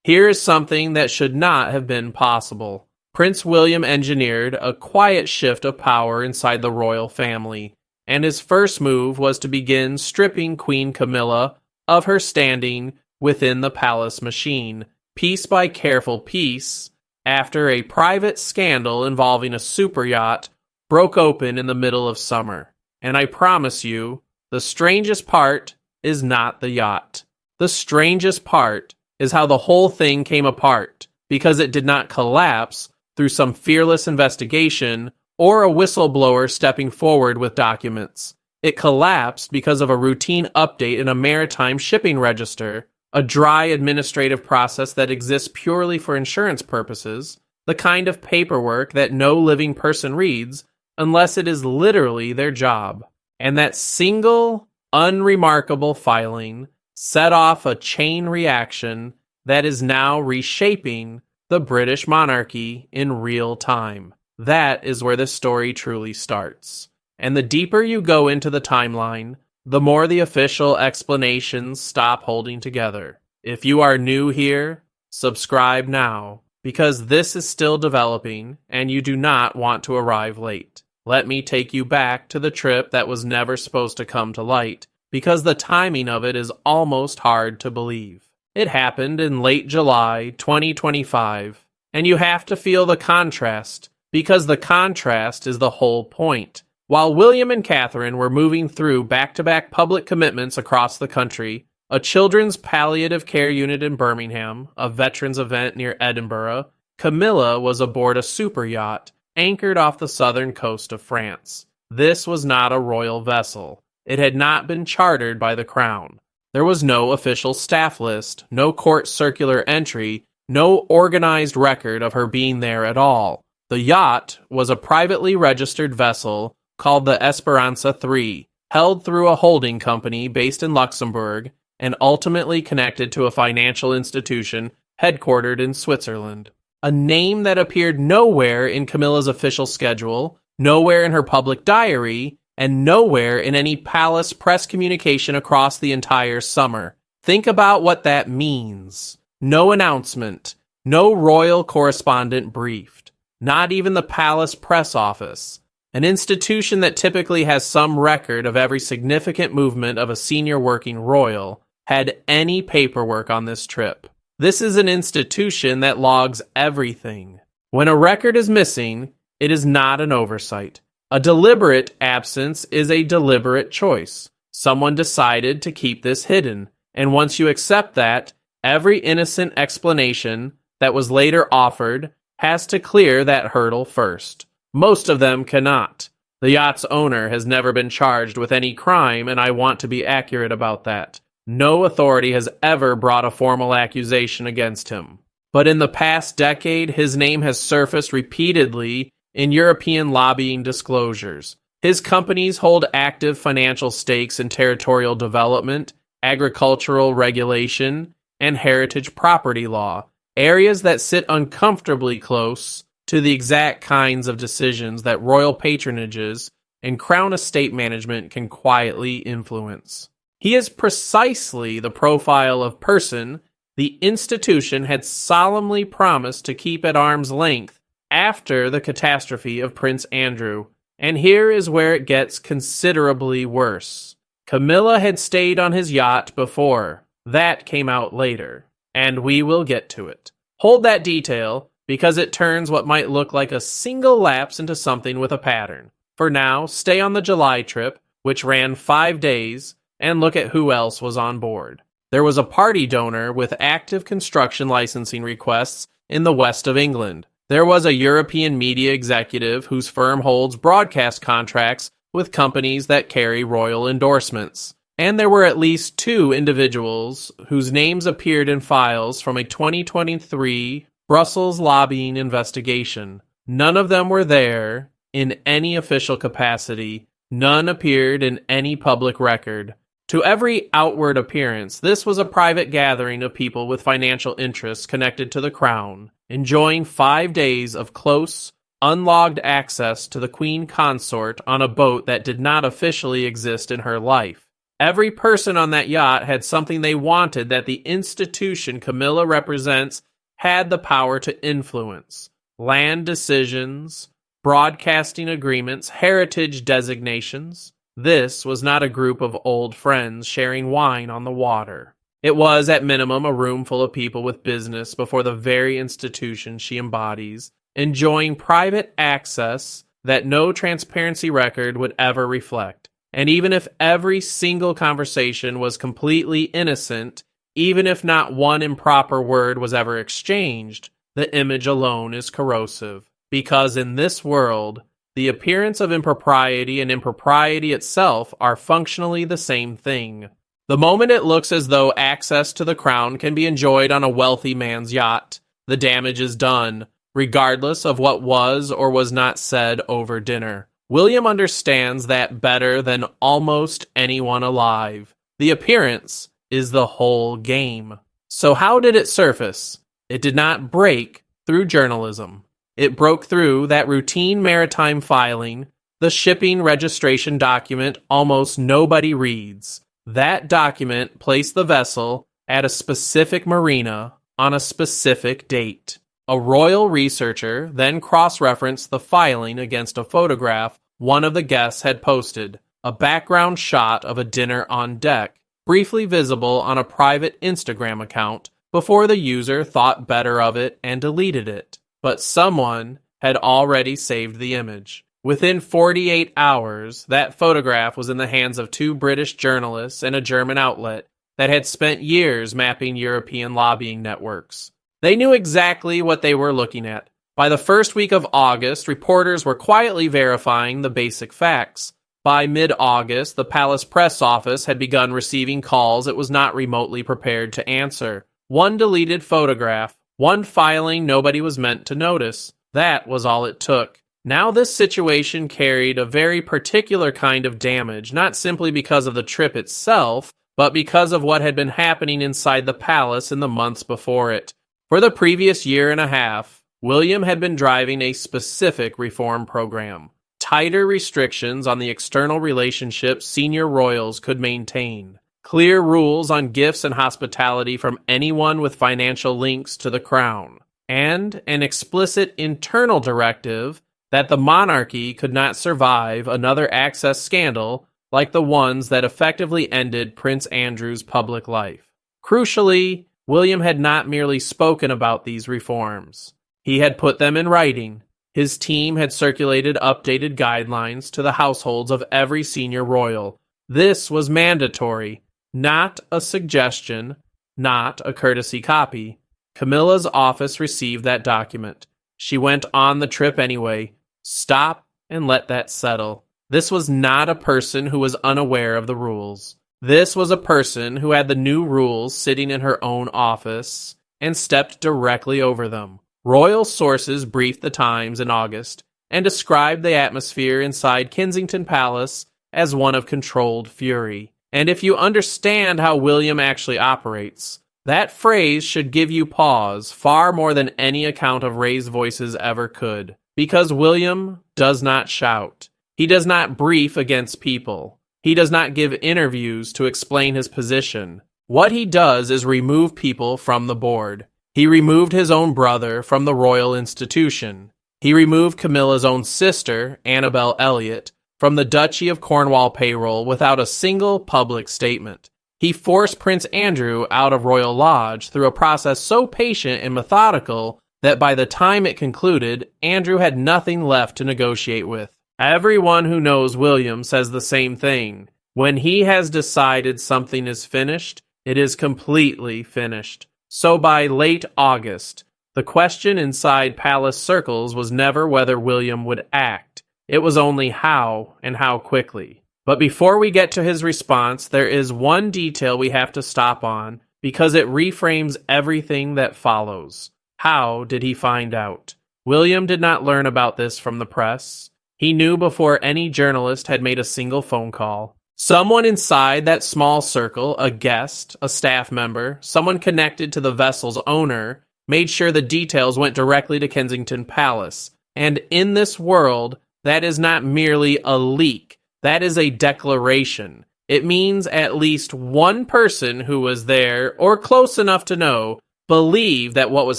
Here is something that should not have been possible. Prince William engineered a quiet shift of power inside the royal family, and his first move was to begin stripping Queen Camilla of her standing within the palace machine, piece by careful piece, after a private scandal involving a super yacht broke open in the middle of summer. And I promise you, the strangest part is not the yacht. The strangest part is how the whole thing came apart, because it did not collapse through some fearless investigation or a whistleblower stepping forward with documents. It collapsed because of a routine update in a maritime shipping register, a dry administrative process that exists purely for insurance purposes, the kind of paperwork that no living person reads unless it is literally their job. And that single, unremarkable filing set off a chain reaction that is now reshaping the British monarchy in real time. That is where this story truly starts. And the deeper you go into the timeline, the more the official explanations stop holding together. If you are new here, subscribe now, because this is still developing and you do not want to arrive late. Let me take you back to the trip that was never supposed to come to light, because the timing of it is almost hard to believe. It happened in late July 2025, and you have to feel the contrast, because the contrast is the whole point. While William and Catherine were moving through back-to-back public commitments across the country, a children's palliative care unit in Birmingham, a veterans event near Edinburgh, Camilla was aboard a super yacht anchored off the southern coast of France. This was not a royal vessel. It had not been chartered by the crown. There was no official staff list, no court circular entry, no organized record of her being there at all. The yacht was a privately registered vessel called the Esperanza III, held through a holding company based in Luxembourg and ultimately connected to a financial institution headquartered in Switzerland. A name that appeared nowhere in Camilla's official schedule, nowhere in her public diary, and nowhere in any palace press communication across the entire summer. Think about what that means. No announcement, no royal correspondent briefed, not even the palace press office, an institution that typically has some record of every significant movement of a senior working royal, had any paperwork on this trip. This is an institution that logs everything. When a record is missing, it is not an oversight. A deliberate absence is a deliberate choice. Someone decided to keep this hidden, and once you accept that, every innocent explanation that was later offered has to clear that hurdle first. Most of them cannot. The yacht's owner has never been charged with any crime, and I want to be accurate about that. No authority has ever brought a formal accusation against him. But in the past decade, his name has surfaced repeatedly in European lobbying disclosures. His companies hold active financial stakes in territorial development, agricultural regulation, and heritage property law, areas that sit uncomfortably close to the exact kinds of decisions that royal patronages and crown estate management can quietly influence. He is precisely the profile of person the institution had solemnly promised to keep at arm's length after the catastrophe of Prince Andrew. And here is where it gets considerably worse. Camilla had stayed on his yacht before. That came out later, and we will get to it. Hold that detail, because it turns what might look like a single lapse into something with a pattern. For now, stay on the July trip, which ran 5 days, and look at who else was on board. There was a party donor with active construction licensing requests in the west of England. There was a European media executive whose firm holds broadcast contracts with companies that carry royal endorsements. And there were at least 2 individuals whose names appeared in files from a 2023 Brussels lobbying investigation. None of them were there in any official capacity. None appeared in any public record. To every outward appearance, this was a private gathering of people with financial interests connected to the crown, enjoying 5 days of close, unlogged access to the Queen Consort on a boat that did not officially exist in her life. Every person on that yacht had something they wanted that the institution Camilla represents had the power to influence. Land decisions, broadcasting agreements, heritage designations. This was not a group of old friends sharing wine on the water. It was, at minimum, a room full of people with business before the very institution she embodies, enjoying private access that no transparency record would ever reflect. And even if every single conversation was completely innocent, even if not one improper word was ever exchanged, the image alone is corrosive. Because in this world, the appearance of impropriety and impropriety itself are functionally the same thing. The moment it looks as though access to the crown can be enjoyed on a wealthy man's yacht, the damage is done, regardless of what was or was not said over dinner. William understands that better than almost anyone alive. The appearance is the whole game. So how did it surface? It did not break through journalism. It broke through that routine maritime filing, the shipping registration document almost nobody reads. That document placed the vessel at a specific marina on a specific date. A royal researcher then cross-referenced the filing against a photograph one of the guests had posted, a background shot of a dinner on deck, briefly visible on a private Instagram account before the user thought better of it and deleted it. But someone had already saved the image. Within 48 hours, that photograph was in the hands of 2 British journalists and a German outlet that had spent years mapping European lobbying networks. They knew exactly what they were looking at. By the first week of August, reporters were quietly verifying the basic facts. By mid-August, the Palace press office had begun receiving calls it was not remotely prepared to answer. One deleted photograph, one filing nobody was meant to notice. That was all it took. Now this situation carried a very particular kind of damage, not simply because of the trip itself, but because of what had been happening inside the palace in the months before it. For the previous year and a half, William had been driving a specific reform program. Tighter restrictions on the external relationships senior royals could maintain. Clear rules on gifts and hospitality from anyone with financial links to the crown. And an explicit internal directive that the monarchy could not survive another access scandal like the ones that effectively ended Prince Andrew's public life. Crucially, William had not merely spoken about these reforms. He had put them in writing. His team had circulated updated guidelines to the households of every senior royal. This was mandatory, not a suggestion, not a courtesy copy. Camilla's office received that document. She went on the trip anyway. Stop and let that settle. This was not a person who was unaware of the rules. This was a person who had the new rules sitting in her own office and stepped directly over them. Royal sources briefed the Times in August and described the atmosphere inside Kensington Palace as one of controlled fury. And if you understand how William actually operates, that phrase should give you pause far more than any account of raised voices ever could. Because William does not shout. He does not brief against people. He does not give interviews to explain his position. What he does is remove people from the board. He removed his own brother from the royal institution. He removed Camilla's own sister, Annabel Elliot, from the Duchy of Cornwall payroll without a single public statement. He forced Prince Andrew out of Royal Lodge through a process so patient and methodical that by the time it concluded, Andrew had nothing left to negotiate with. Everyone who knows William says the same thing. When he has decided something is finished, it is completely finished. So by late August, the question inside palace circles was never whether William would act. It was only how and how quickly. But before we get to his response, there is one detail we have to stop on because it reframes everything that follows. How did he find out? William did not learn about this from the press. He knew before any journalist had made a single phone call. Someone inside that small circle, a guest, a staff member, someone connected to the vessel's owner, made sure the details went directly to Kensington Palace. And in this world, that is not merely a leak. That is a declaration. It means at least one person who was there, or close enough to know, believed that what was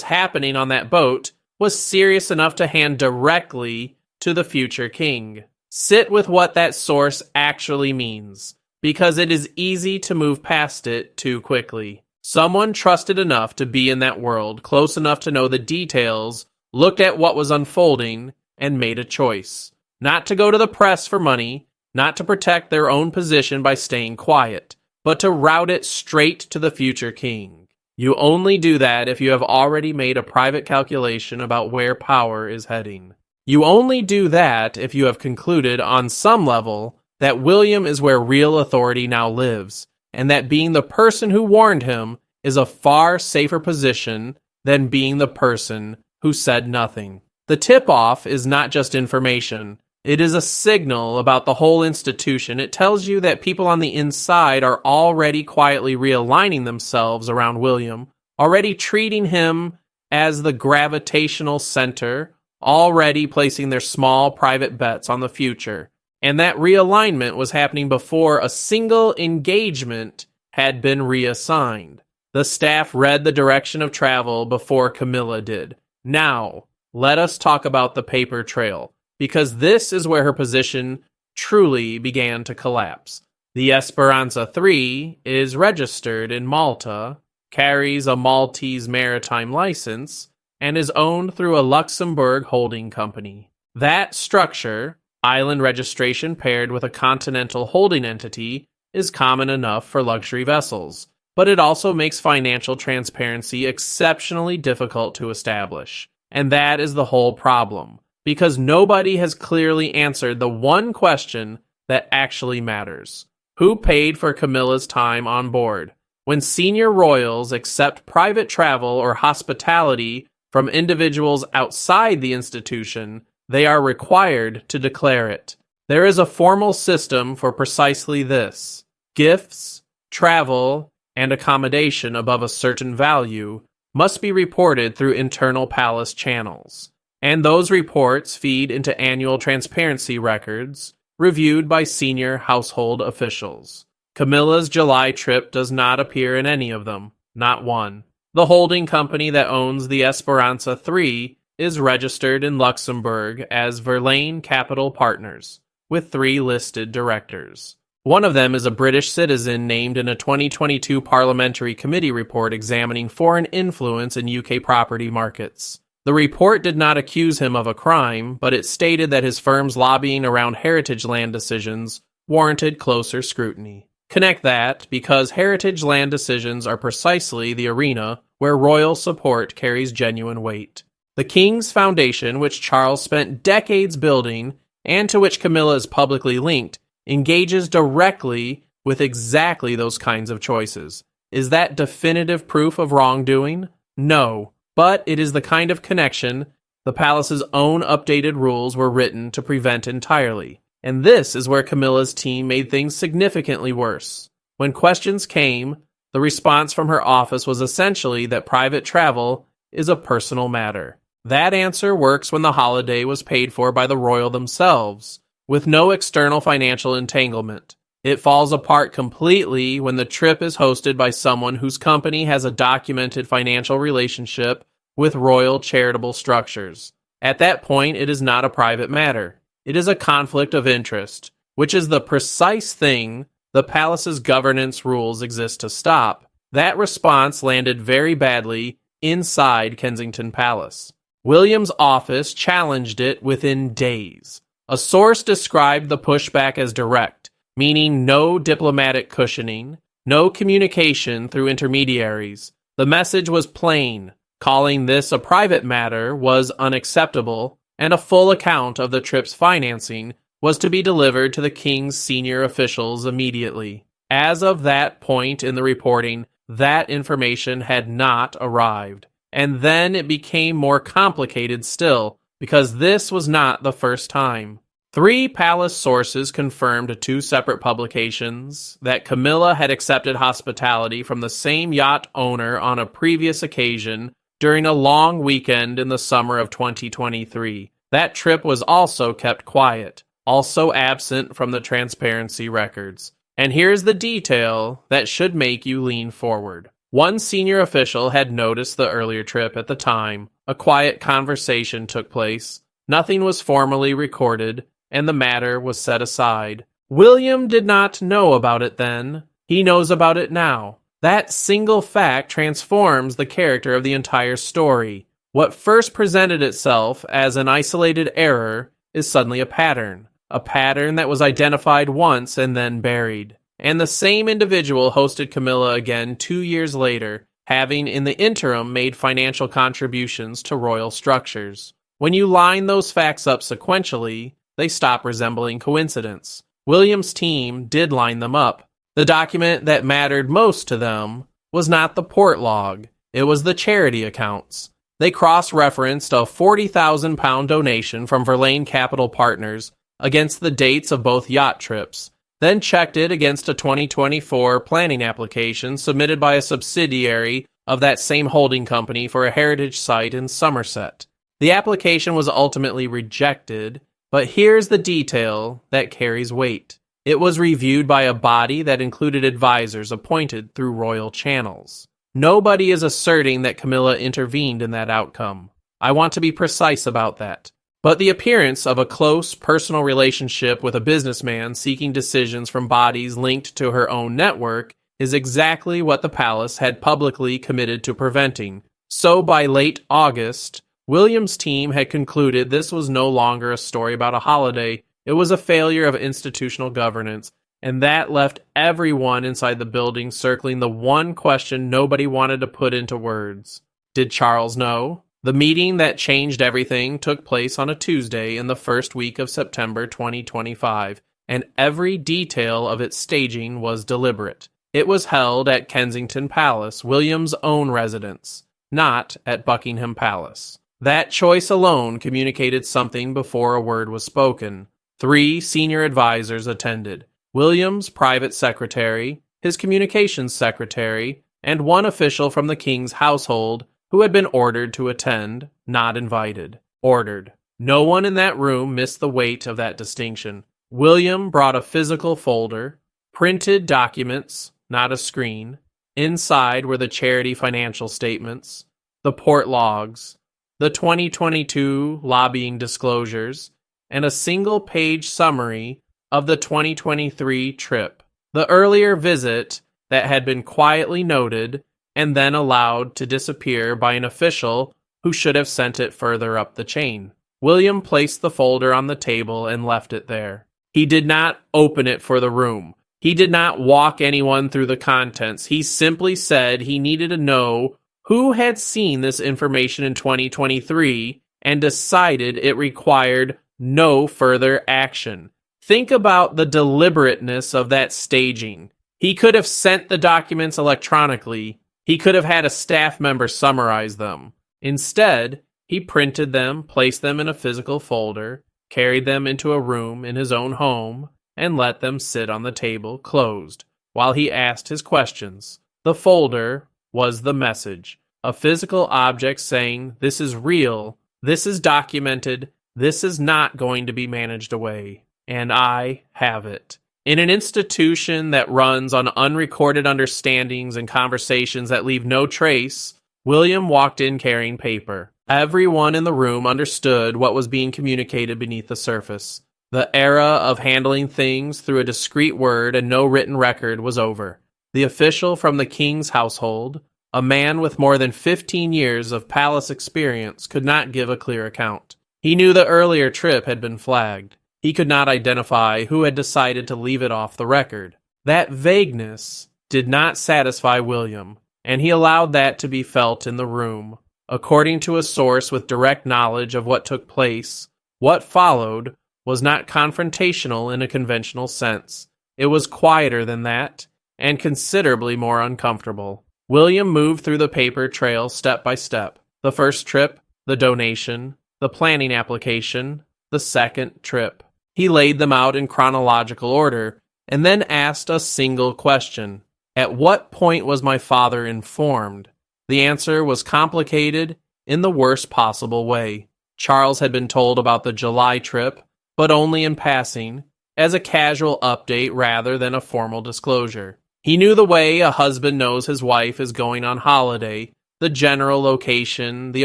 happening on that boat was serious enough to hand directly to the future king. Sit with what that source actually means, because it is easy to move past it too quickly. Someone trusted enough to be in that world, close enough to know the details, looked at what was unfolding, and made a choice. Not to go to the press for money, not to protect their own position by staying quiet, but to route it straight to the future king. You only do that if you have already made a private calculation about where power is heading. You only do that if you have concluded on some level that William is where real authority now lives, and that being the person who warned him is a far safer position than being the person who said nothing. The tip-off is not just information. It is a signal about the whole institution. It tells you that people on the inside are already quietly realigning themselves around William, already treating him as the gravitational center, already placing their small private bets on the future. And that realignment was happening before a single engagement had been reassigned. The staff read the direction of travel before Camilla did. Now, let us talk about the paper trail, because this is where her position truly began to collapse. The Esperanza 3 is registered in Malta, carries a Maltese maritime license, and is owned through a Luxembourg holding company. That structure, island registration paired with a continental holding entity, is common enough for luxury vessels, but it also makes financial transparency exceptionally difficult to establish. And that is the whole problem, because nobody has clearly answered the one question that actually matters. Who paid for Camilla's time on board? When senior royals accept private travel or hospitality from individuals outside the institution, they are required to declare it. There is a formal system for precisely this. Gifts, travel, and accommodation above a certain value must be reported through internal palace channels, and those reports feed into annual transparency records reviewed by senior household officials. Camilla's July trip does not appear in any of them, not one. The holding company that owns the Esperanza 3 is registered in Luxembourg as Verlaine Capital Partners, with 3 listed directors. One of them is a British citizen named in a 2022 Parliamentary Committee report examining foreign influence in UK property markets. The report did not accuse him of a crime, but it stated that his firm's lobbying around heritage land decisions warranted closer scrutiny. Connect that, because heritage land decisions are precisely the arena where royal support carries genuine weight. The King's Foundation, which Charles spent decades building, and to which Camilla is publicly linked, engages directly with exactly those kinds of choices. Is that definitive proof of wrongdoing? No, but it is the kind of connection the palace's own updated rules were written to prevent entirely. And this is where Camilla's team made things significantly worse. When questions came, the response from her office was essentially that private travel is a personal matter. That answer works when the holiday was paid for by the royal themselves, with no external financial entanglement. It falls apart completely when the trip is hosted by someone whose company has a documented financial relationship with royal charitable structures. At that point, it is not a private matter. It is a conflict of interest, which is the precise thing the palace's governance rules exist to stop. That response landed very badly inside Kensington Palace. William's office challenged it within days. A source described the pushback as direct, meaning no diplomatic cushioning, no communication through intermediaries. The message was plain. Calling this a private matter was unacceptable, and a full account of the trip's financing was to be delivered to the king's senior officials immediately. As of that point in the reporting, that information had not arrived. And then it became more complicated still, because this was not the first time. 3 palace sources confirmed to 2 separate publications that Camilla had accepted hospitality from the same yacht owner on a previous occasion during a long weekend in the summer of 2023. That trip was also kept quiet, also absent from the transparency records. And here's the detail that should make you lean forward. One senior official had noticed the earlier trip at the time. A quiet conversation took place. Nothing was formally recorded, and the matter was set aside. William did not know about it then. He knows about it now. That single fact transforms the character of the entire story. What first presented itself as an isolated error is suddenly a pattern that was identified once and then buried. And the same individual hosted Camilla again 2 years later, having in the interim made financial contributions to royal structures. When you line those facts up sequentially, they stop resembling coincidence. William's team did line them up. The document that mattered most to them was not the port log, it was the charity accounts. They cross-referenced a £40,000 donation from Verlaine Capital Partners against the dates of both yacht trips, then checked it against a 2024 planning application submitted by a subsidiary of that same holding company for a heritage site in Somerset. The application was ultimately rejected, but here's the detail that carries weight. It was reviewed by a body that included advisors appointed through royal channels. Nobody is asserting that Camilla intervened in that outcome. I want to be precise about that. But the appearance of a close personal relationship with a businessman seeking decisions from bodies linked to her own network is exactly what the palace had publicly committed to preventing. So by late August, William's team had concluded this was no longer a story about a holiday. It was a failure of institutional governance, and that left everyone inside the building circling the one question nobody wanted to put into words. Did Charles know? The meeting that changed everything took place on a Tuesday in the first week of September 2025, and every detail of its staging was deliberate. It was held at Kensington Palace, William's own residence, not at Buckingham Palace. That choice alone communicated something before a word was spoken. 3 senior advisors attended: William's private secretary, his communications secretary, and one official from the king's household who had been ordered to attend, not invited. Ordered. No one in that room missed the weight of that distinction. William brought a physical folder, printed documents, not a screen. Inside were the charity financial statements, the port logs, the 2022 lobbying disclosures, and a single-page summary of the 2023 trip, the earlier visit that had been quietly noted and then allowed to disappear by an official who should have sent it further up the chain. William placed the folder on the table and left it there. He did not open it for the room. He did not walk anyone through the contents. He simply said he needed to know who had seen this information in 2023 and decided it required no further action. Think about the deliberateness of that staging. He could have sent the documents electronically. He could have had a staff member summarize them. Instead, he printed them, placed them in a physical folder, carried them into a room in his own home, and let them sit on the table closed while he asked his questions. The folder was the message, a physical object saying, "This is real, this is documented, this is not going to be managed away, and I have it." In an institution that runs on unrecorded understandings and conversations that leave no trace, William walked in carrying paper. Everyone in the room understood what was being communicated beneath the surface. The era of handling things through a discreet word and no written record was over. The official from the king's household, a man with more than 15 years of palace experience, could not give a clear account. He knew the earlier trip had been flagged. He could not identify who had decided to leave it off the record. That vagueness did not satisfy William, and he allowed that to be felt in the room. According to a source with direct knowledge of what took place, what followed was not confrontational in a conventional sense. It was quieter than that, and considerably more uncomfortable. William moved through the paper trail step by step. The first trip, the donation, the planning application, the second trip. He laid them out in chronological order, and then asked a single question. At what point was my father informed? The answer was complicated in the worst possible way. Charles had been told about the July trip, but only in passing. as a casual update rather than a formal disclosure. He knew the way a husband knows his wife is going on holiday, the general location, the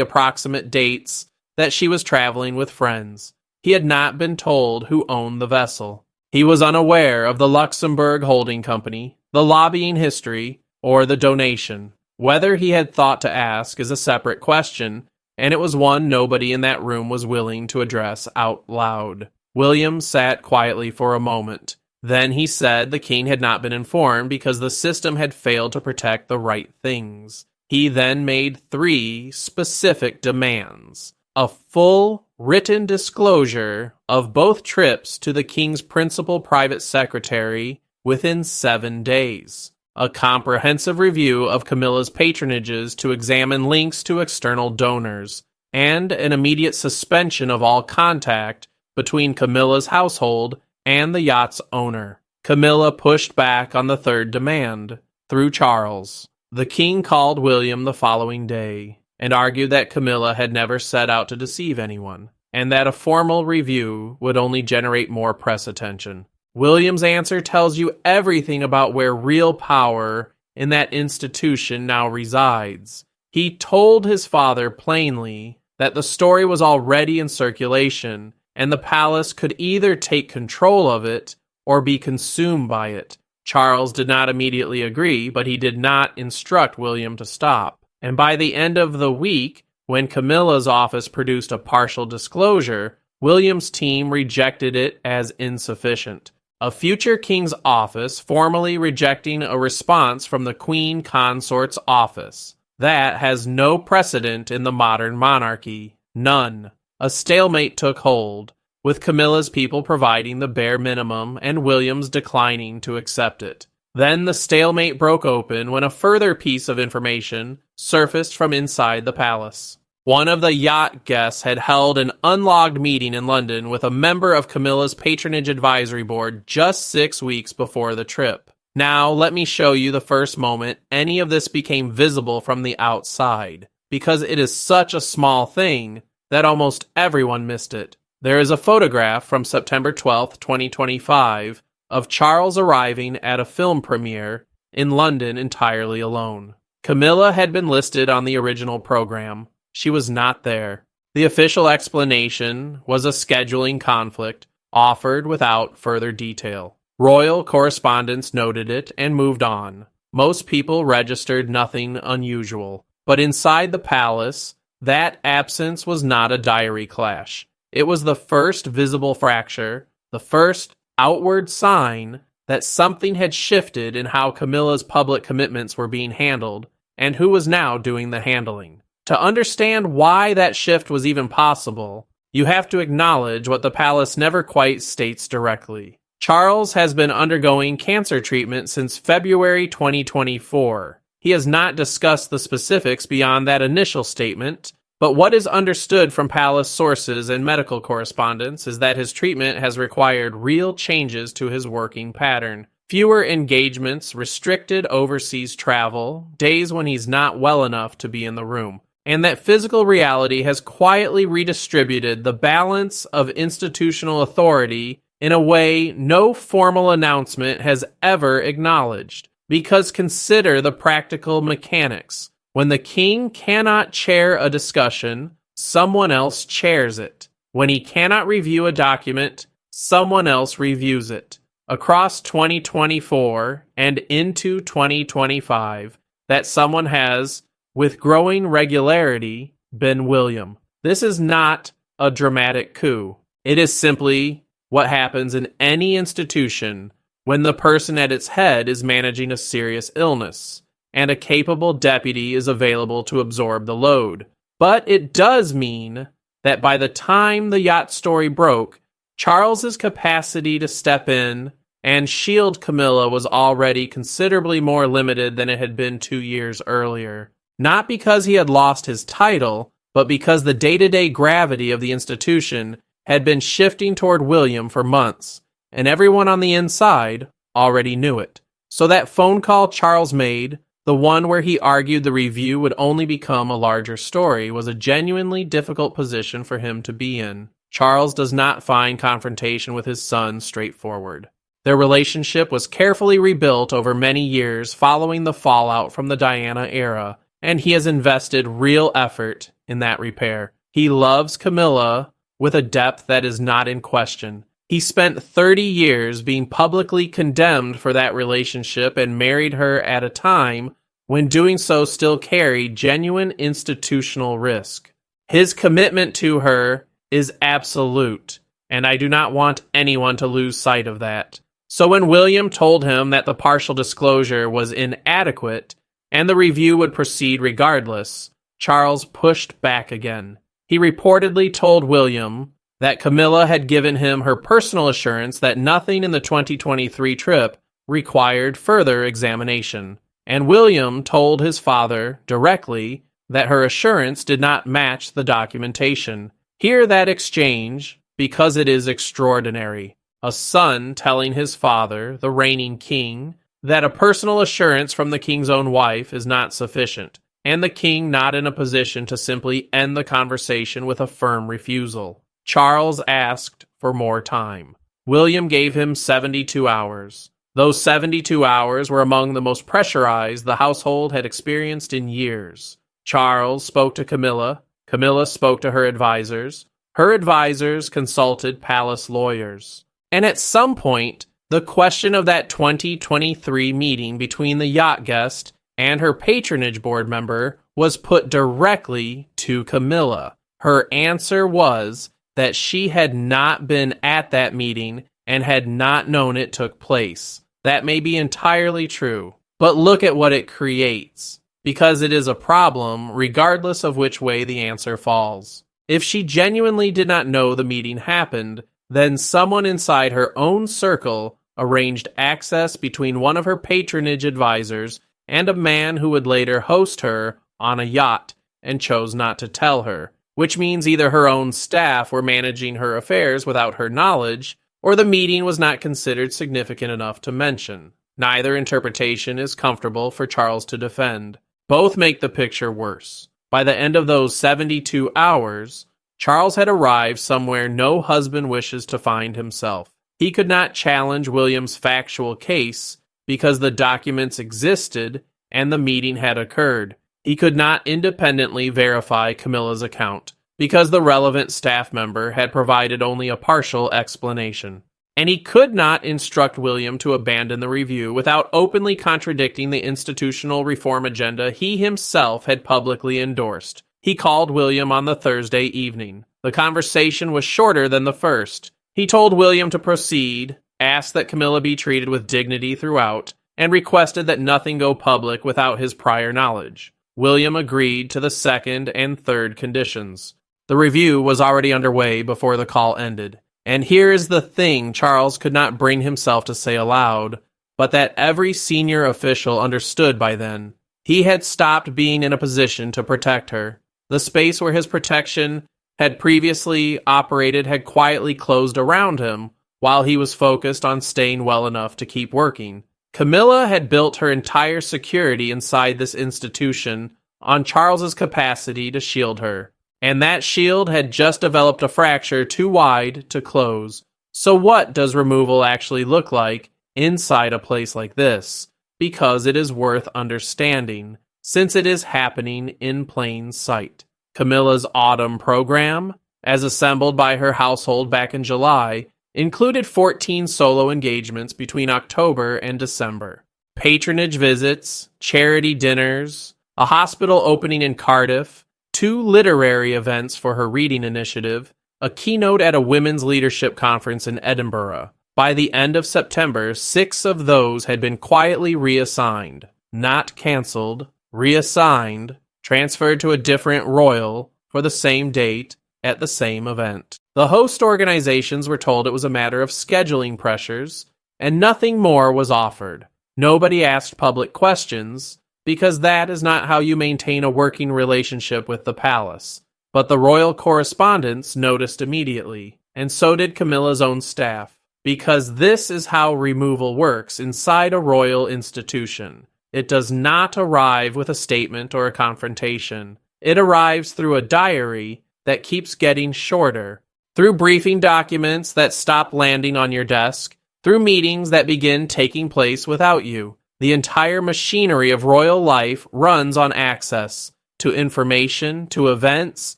approximate dates, that she was traveling with friends. He had not been told who owned the vessel. He was unaware of the Luxembourg holding company, the lobbying history, or the donation. Whether he had thought to ask is a separate question, and it was one nobody in that room was willing to address out loud. William sat quietly for a moment. Then he said the king had not been informed because the system had failed to protect the right things. He then made 3 specific demands. A full written disclosure of both trips to the king's principal private secretary within 7 days. A comprehensive review of Camilla's patronages to examine links to external donors, and an immediate suspension of all contact between Camilla's household and the yacht's owner. Camilla pushed back on the 3rd demand, through Charles. The king called William the following day, and argued that Camilla had never set out to deceive anyone, and that a formal review would only generate more press attention. William's answer tells you everything about where real power in that institution now resides. He told his father plainly that the story was already in circulation, and the palace could either take control of it or be consumed by it. Charles did not immediately agree, but he did not instruct William to stop. And by the end of the week, when Camilla's office produced a partial disclosure, William's team rejected it as insufficient. A future king's office formally rejecting a response from the Queen Consort's office. That has no precedent in the modern monarchy. None. A stalemate took hold, with Camilla's people providing the bare minimum and William's declining to accept it. Then the stalemate broke open when a further piece of information surfaced from inside the palace. One of the yacht guests had held an unlogged meeting in London with a member of Camilla's patronage advisory board just 6 weeks before the trip. Now, let me show you the first moment any of this became visible from the outside, because it is such a small thing that almost everyone missed it. There is a photograph from September 12, 2025, of Charles arriving at a film premiere in London entirely alone. Camilla had been listed on the original program. She was not there. The official explanation was a scheduling conflict, offered without further detail. Royal correspondents noted it and moved on. Most people registered nothing unusual. But inside the palace, that absence was not a diary clash. It was the first visible fracture, the first outward sign that something had shifted in how Camilla's public commitments were being handled, and who was now doing the handling. To understand why that shift was even possible, you have to acknowledge what the palace never quite states directly. Charles has been undergoing cancer treatment since February 2024. He has not discussed the specifics beyond that initial statement, but what is understood from palace sources and medical correspondence is that his treatment has required real changes to his working pattern. Fewer engagements, restricted overseas travel, days when he's not well enough to be in the room, and that physical reality has quietly redistributed the balance of institutional authority in a way no formal announcement has ever acknowledged. Because consider the practical mechanics. When the king cannot chair a discussion, someone else chairs it. When he cannot review a document, someone else reviews it. Across 2024 and into 2025, that someone has, with growing regularity, been William. This is not a dramatic coup. It is simply what happens in any institution when the person at its head is managing a serious illness, and a capable deputy is available to absorb the load. But it does mean that by the time the yacht story broke, Charles's capacity to step in and shield Camilla was already considerably more limited than it had been 2 years earlier. Not because he had lost his title, but because the day-to-day gravity of the institution had been shifting toward William for months, and everyone on the inside already knew it. So that phone call Charles made, the one where he argued the review would only become a larger story, was a genuinely difficult position for him to be in. Charles does not find confrontation with his son straightforward. Their relationship was carefully rebuilt over many years following the fallout from the Diana era, and he has invested real effort in that repair. He loves Camilla with a depth that is not in question. He spent 30 years being publicly condemned for that relationship and married her at a time when doing so still carried genuine institutional risk. His commitment to her is absolute, and I do not want anyone to lose sight of that. So when William told him that the partial disclosure was inadequate and the review would proceed regardless, Charles pushed back again. He reportedly told William that Camilla had given him her personal assurance that nothing in the 2023 trip required further examination, and William told his father directly that her assurance did not match the documentation. Hear that exchange, because it is extraordinary. A son telling his father, the reigning king, that a personal assurance from the king's own wife is not sufficient, and the king not in a position to simply end the conversation with a firm refusal. Charles asked for more time. William gave him 72 hours. Those 72 hours were among the most pressurized the household had experienced in years. Charles spoke to Camilla. Camilla spoke to her advisors. Her advisors consulted palace lawyers. And at some point, the question of that 2023 meeting between the yacht guest and her patronage board member was put directly to Camilla. Her answer was that she had not been at that meeting and had not known it took place. That may be entirely true, but look at what it creates, because it is a problem regardless of which way the answer falls. If she genuinely did not know the meeting happened, then someone inside her own circle arranged access between one of her patronage advisors and a man who would later host her on a yacht and chose not to tell her, which means either her own staff were managing her affairs without her knowledge, or the meeting was not considered significant enough to mention. Neither interpretation is comfortable for Charles to defend. Both make the picture worse. By the end of those 72 hours, Charles had arrived somewhere no husband wishes to find himself. He could not challenge William's factual case because the documents existed and the meeting had occurred. He could not independently verify Camilla's account because the relevant staff member had provided only a partial explanation. And he could not instruct William to abandon the review without openly contradicting the institutional reform agenda he himself had publicly endorsed. He called William on the Thursday evening. The conversation was shorter than the first. He told William to proceed, asked that Camilla be treated with dignity throughout, and requested that nothing go public without his prior knowledge. William agreed to the second and third conditions. The review was already underway before the call ended. And here is the thing Charles could not bring himself to say aloud, but that every senior official understood by then. He had stopped being in a position to protect her. The space where his protection had previously operated had quietly closed around him while he was focused on staying well enough to keep working. Camilla had built her entire security inside this institution on Charles's capacity to shield her. And that shield had just developed a fracture too wide to close. So what does removal actually look like inside a place like this? Because it is worth understanding, since it is happening in plain sight. Camilla's autumn program, as assembled by her household back in July, included 14 solo engagements between October and December. Patronage visits, charity dinners, a hospital opening in Cardiff, 2 literary events for her reading initiative, a keynote at a women's leadership conference in Edinburgh. By the end of September, 6 of those had been quietly reassigned, not cancelled, reassigned, transferred to a different royal for the same date at the same event. The host organizations were told it was a matter of scheduling pressures, and nothing more was offered. Nobody asked public questions, because that is not how you maintain a working relationship with the palace. But the royal correspondents noticed immediately, and so did Camilla's own staff, because this is how removal works inside a royal institution. It does not arrive with a statement or a confrontation. It arrives through a diary that keeps getting shorter, through briefing documents that stop landing on your desk, through meetings that begin taking place without you. The entire machinery of royal life runs on access to information, to events,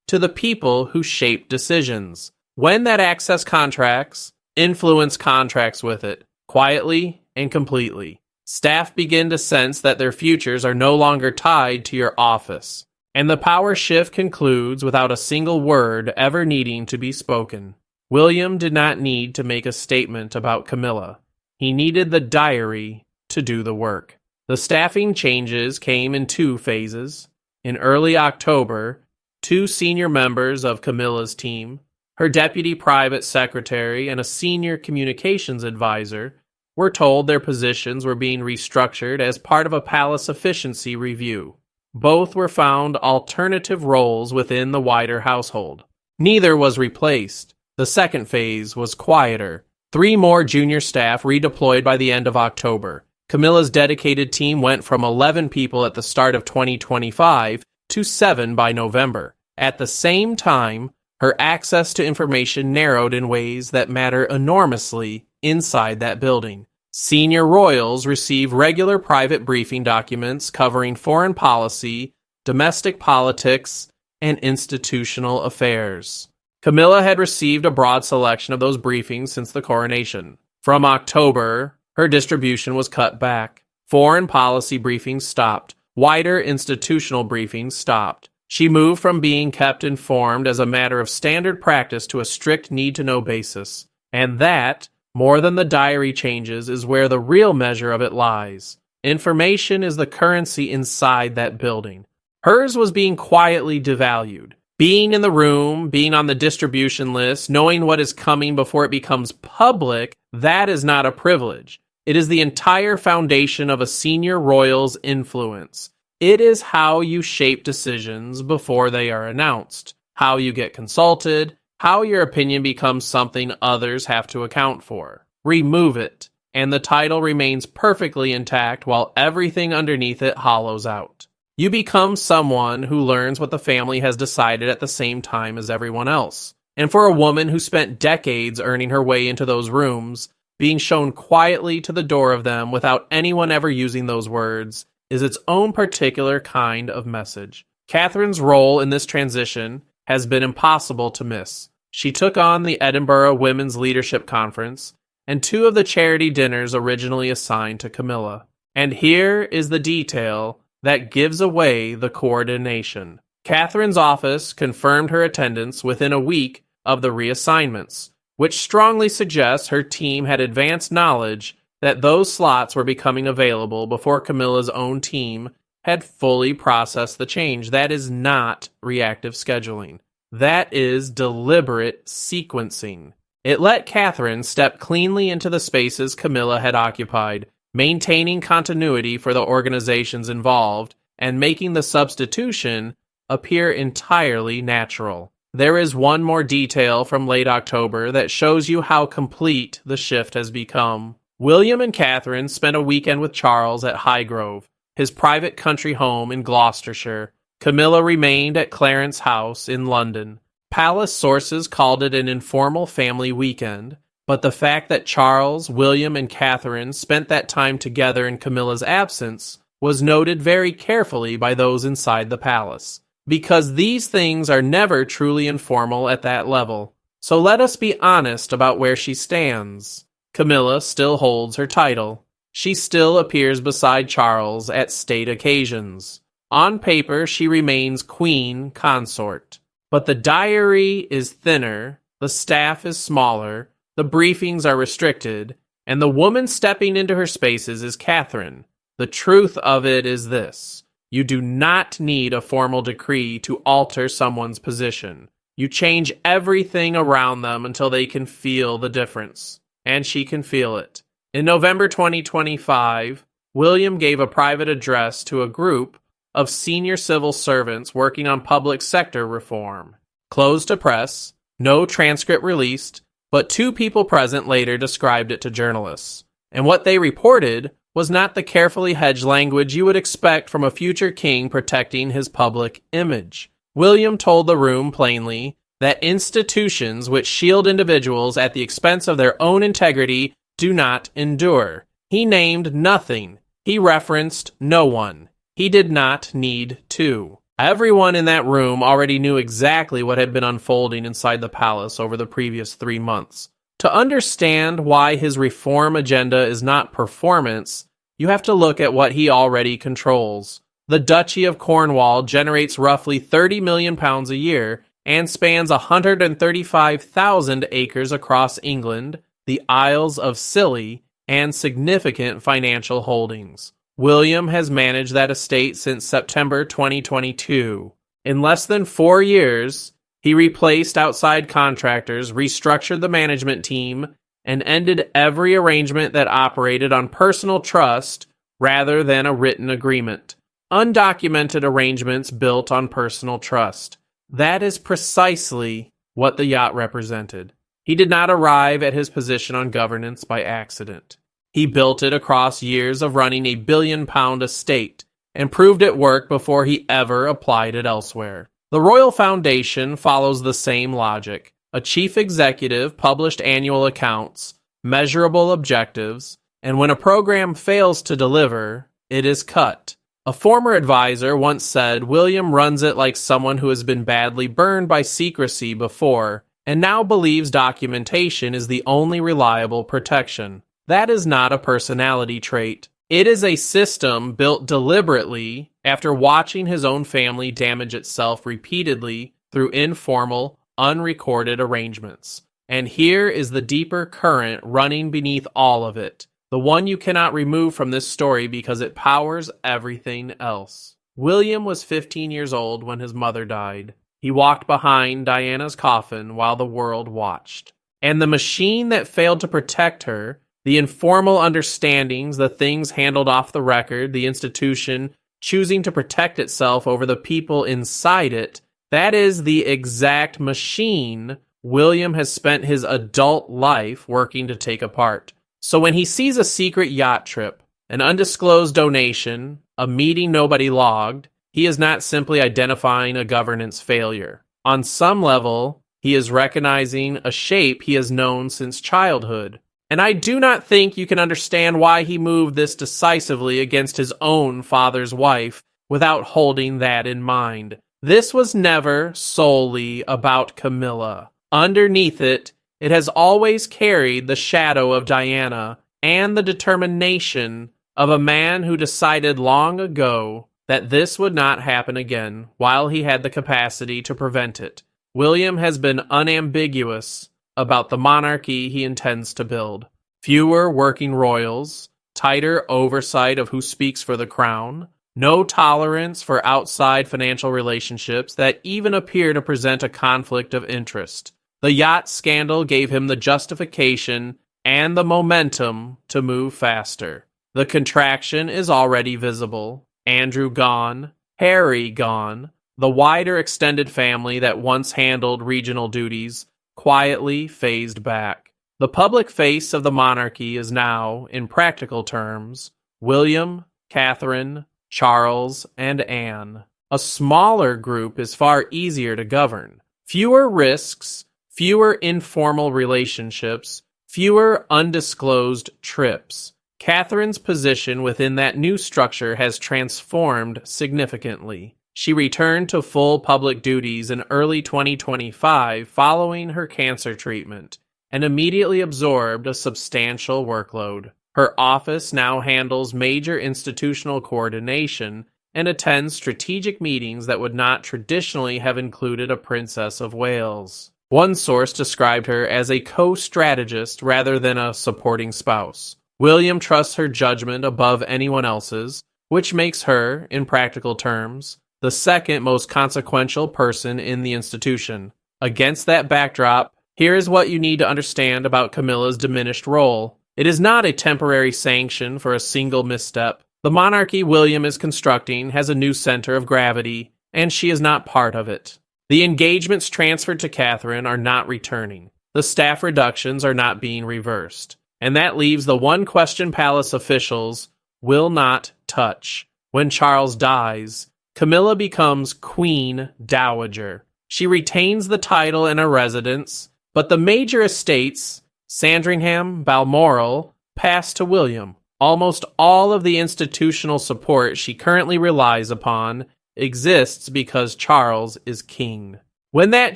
to the people who shape decisions. When that access contracts, influence contracts with it, quietly and completely. Staff begin to sense that their futures are no longer tied to your office, and the power shift concludes without a single word ever needing to be spoken. William did not need to make a statement about Camilla. He needed the diary to do the work. The staffing changes came in 2 phases. In early October, 2 senior members of Camilla's team, her deputy private secretary and a senior communications advisor, were told their positions were being restructured as part of a palace efficiency review. Both were found alternative roles within the wider household. Neither was replaced. The second phase was quieter. 3 more junior staff redeployed by the end of October. Camilla's dedicated team went from 11 people at the start of 2025 to 7 by November. At the same time, her access to information narrowed in ways that matter enormously inside that building. Senior royals receive regular private briefing documents covering foreign policy, domestic politics, and institutional affairs. Camilla had received a broad selection of those briefings since the coronation. From October, her distribution was cut back. Foreign policy briefings stopped. Wider institutional briefings stopped. She moved from being kept informed as a matter of standard practice to a strict need-to-know basis. And that, more than the diary changes, is where the real measure of it lies. Information is the currency inside that building. Hers was being quietly devalued. Being in the room, being on the distribution list, knowing what is coming before it becomes public, that is not a privilege. It is the entire foundation of a senior royal's influence. It is how you shape decisions before they are announced, how you get consulted, how your opinion becomes something others have to account for. Remove it, and the title remains perfectly intact while everything underneath it hollows out. You become someone who learns what the family has decided at the same time as everyone else. And for a woman who spent decades earning her way into those rooms, being shown quietly to the door of them without anyone ever using those words is its own particular kind of message. Catherine's role in this transition has been impossible to miss. She took on the Edinburgh Women's Leadership Conference and 2 of the charity dinners originally assigned to Camilla. And here is the detail that gives away the coordination. Catherine's office confirmed her attendance within a week of the reassignments, which strongly suggests her team had advanced knowledge that those slots were becoming available before Camilla's own team had fully processed the change. That is not reactive scheduling. That is deliberate sequencing. It let Catherine step cleanly into the spaces Camilla had occupied, maintaining continuity for the organizations involved and making the substitution appear entirely natural. There is one more detail from late October that shows you how complete the shift has become. William and Catherine spent a weekend with Charles at Highgrove, his private country home in Gloucestershire. Camilla remained at Clarence House in London. Palace sources called it an informal family weekend, but the fact that Charles, William, and Catherine spent that time together in Camilla's absence was noted very carefully by those inside the palace, because these things are never truly informal at that level. So let us be honest about where she stands. Camilla still holds her title. She still appears beside Charles at state occasions. On paper, she remains queen consort. But the diary is thinner, the staff is smaller, the briefings are restricted, and the woman stepping into her spaces is Catherine. The truth of it is this: you do not need a formal decree to alter someone's position. You change everything around them until they can feel the difference. And she can feel it. In November 2025, William gave a private address to a group of senior civil servants working on public sector reform. Closed to press, no transcript released, but 2 people present later described it to journalists. And what they reported was not the carefully hedged language you would expect from a future king protecting his public image. William told the room plainly that institutions which shield individuals at the expense of their own integrity do not endure. He named nothing. He referenced no one. He did not need to. Everyone in that room already knew exactly what had been unfolding inside the palace over the previous 3 months. To understand why his reform agenda is not performance, you have to look at what he already controls. The Duchy of Cornwall generates roughly £30 million a year and spans 135,000 acres across England, the Isles of Scilly, and significant financial holdings. William has managed that estate since September 2022. In less than 4 years, he replaced outside contractors, restructured the management team, and ended every arrangement that operated on personal trust rather than a written agreement. Undocumented arrangements built on personal trust. That is precisely what the yacht represented. He did not arrive at his position on governance by accident. He built it across years of running a £1 billion estate and proved it worked before he ever applied it elsewhere. The Royal Foundation follows the same logic. A chief executive published annual accounts, measurable objectives, and when a program fails to deliver, it is cut. A former advisor once said William runs it like someone who has been badly burned by secrecy before and now believes documentation is the only reliable protection. That is not a personality trait. It is a system built deliberately after watching his own family damage itself repeatedly through informal, unrecorded arrangements. And here is the deeper current running beneath all of it, the one you cannot remove from this story because it powers everything else. William was 15 years old when his mother died. He walked behind Diana's coffin while the world watched. And the machine that failed to protect her, the informal understandings, the things handled off the record, the institution choosing to protect itself over the people inside it, that is the exact machine William has spent his adult life working to take apart. So when he sees a secret yacht trip, an undisclosed donation, a meeting nobody logged, he is not simply identifying a governance failure. On some level, he is recognizing a shape he has known since childhood. And I do not think you can understand why he moved this decisively against his own father's wife without holding that in mind. This was never solely about Camilla. Underneath it, it has always carried the shadow of Diana and the determination of a man who decided long ago that this would not happen again while he had the capacity to prevent it. William has been unambiguous about the monarchy he intends to build. Fewer working royals, tighter oversight of who speaks for the crown, no tolerance for outside financial relationships that even appear to present a conflict of interest. The yacht scandal gave him the justification and the momentum to move faster. The contraction is already visible. Andrew gone, Harry gone, the wider extended family that once handled regional duties quietly phased back. The public face of the monarchy is now, in practical terms, William, Catherine, Charles, and Anne. A smaller group is far easier to govern. Fewer risks, fewer informal relationships, fewer undisclosed trips. Catherine's position within that new structure has transformed significantly. She returned to full public duties in early 2025 following her cancer treatment and immediately absorbed a substantial workload. Her office now handles major institutional coordination and attends strategic meetings that would not traditionally have included a Princess of Wales. One source described her as a co-strategist rather than a supporting spouse. William trusts her judgment above anyone else's, which makes her, in practical terms, the second most consequential person in the institution. Against that backdrop, here is what you need to understand about Camilla's diminished role. It is not a temporary sanction for a single misstep. The monarchy William is constructing has a new center of gravity, and she is not part of it. The engagements transferred to Catherine are not returning. The staff reductions are not being reversed. And that leaves the one question palace officials will not touch. When Charles dies, Camilla becomes Queen Dowager. She retains the title and a residence, but the major estates, Sandringham, Balmoral, pass to William. Almost all of the institutional support she currently relies upon exists because Charles is king. When that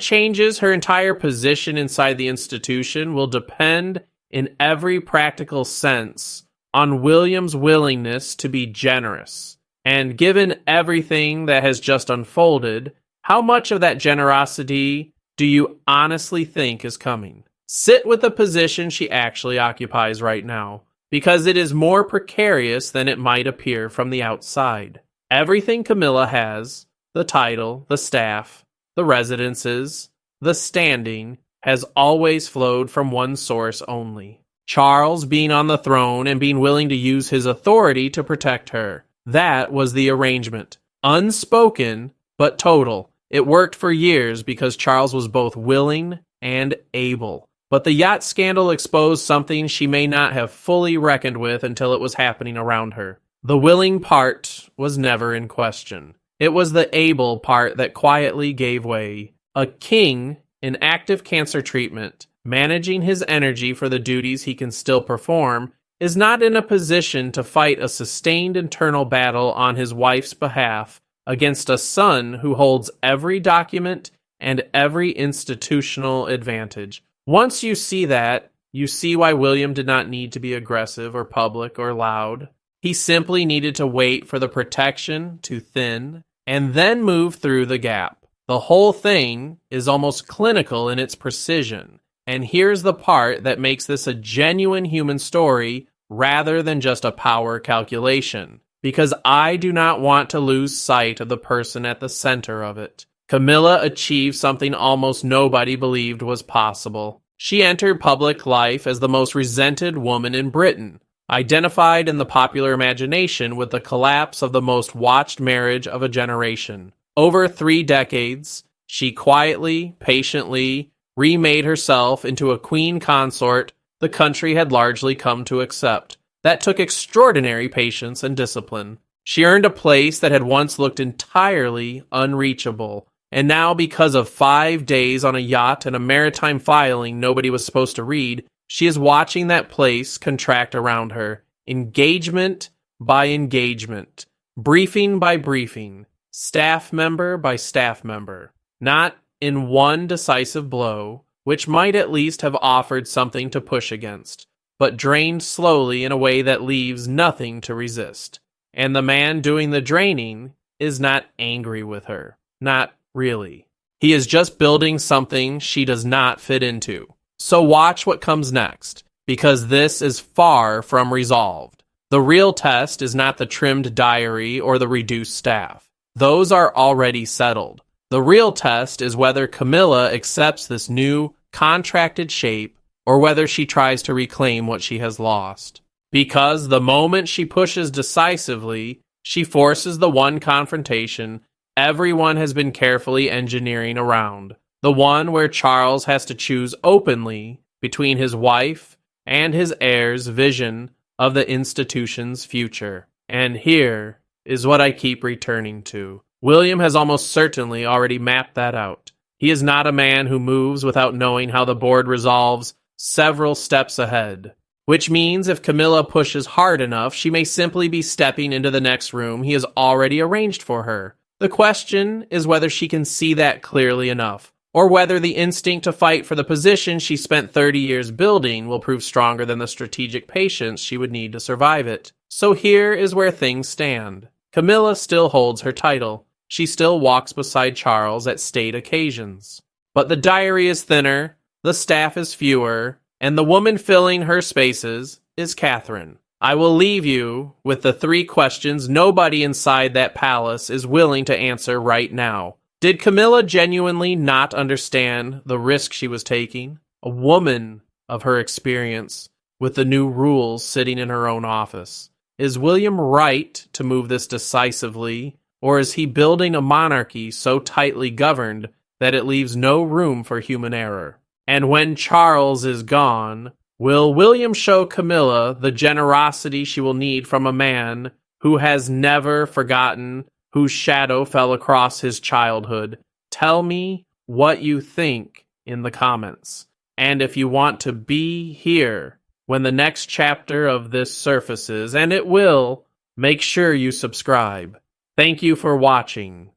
changes, her entire position inside the institution will depend in every practical sense on William's willingness to be generous. And given everything that has just unfolded, how much of that generosity do you honestly think is coming? Sit with the position she actually occupies right now, because it is more precarious than it might appear from the outside. Everything Camilla has, the title, the staff, the residences, the standing, has always flowed from one source only. Charles being on the throne and being willing to use his authority to protect her. That was the arrangement. Unspoken, but total. It worked for years because Charles was both willing and able. But the yacht scandal exposed something she may not have fully reckoned with until it was happening around her. The willing part was never in question. It was the able part that quietly gave way. A king in active cancer treatment, managing his energy for the duties he can still perform, is not in a position to fight a sustained internal battle on his wife's behalf against a son who holds every document and every institutional advantage. Once you see that, you see why William did not need to be aggressive or public or loud. He simply needed to wait for the protection to thin and then move through the gap. The whole thing is almost clinical in its precision. And here's the part that makes this a genuine human story rather than just a power calculation. Because I do not want to lose sight of the person at the center of it. Camilla achieved something almost nobody believed was possible. She entered public life as the most resented woman in Britain, identified in the popular imagination with the collapse of the most watched marriage of a generation. Over 3 decades, she quietly, patiently remade herself into a queen consort the country had largely come to accept. That took extraordinary patience and discipline. She earned a place that had once looked entirely unreachable. And now, because of 5 days on a yacht and a maritime filing nobody was supposed to read, she is watching that place contract around her, engagement by engagement, briefing by briefing, staff member by staff member. Not in one decisive blow, which might at least have offered something to push against, but drained slowly in a way that leaves nothing to resist. And the man doing the draining is not angry with her. Not really. He is just building something she does not fit into. So watch what comes next, because this is far from resolved. The real test is not the trimmed diary or the reduced staff. Those are already settled. The real test is whether Camilla accepts this new, contracted shape or whether she tries to reclaim what she has lost. Because the moment she pushes decisively, she forces the one confrontation everyone has been carefully engineering around. The one where Charles has to choose openly between his wife and his heir's vision of the institution's future. And here is what I keep returning to. William has almost certainly already mapped that out. He is not a man who moves without knowing how the board resolves several steps ahead. Which means if Camilla pushes hard enough, she may simply be stepping into the next room he has already arranged for her. The question is whether she can see that clearly enough, or whether the instinct to fight for the position she spent 30 years building will prove stronger than the strategic patience she would need to survive it. So here is where things stand. Camilla still holds her title. She still walks beside Charles at state occasions. But the diary is thinner, the staff is fewer, and the woman filling her spaces is Catherine. I will leave you with the 3 questions nobody inside that palace is willing to answer right now. Did Camilla genuinely not understand the risk she was taking? A woman of her experience, with the new rules sitting in her own office. Is William right to move this decisively, or is he building a monarchy so tightly governed that it leaves no room for human error? And when Charles is gone, will William show Camilla the generosity she will need from a man who has never forgotten whose shadow fell across his childhood? Tell me what you think in the comments. And if you want to be here when the next chapter of this surfaces, and it will, make sure you subscribe. Thank you for watching.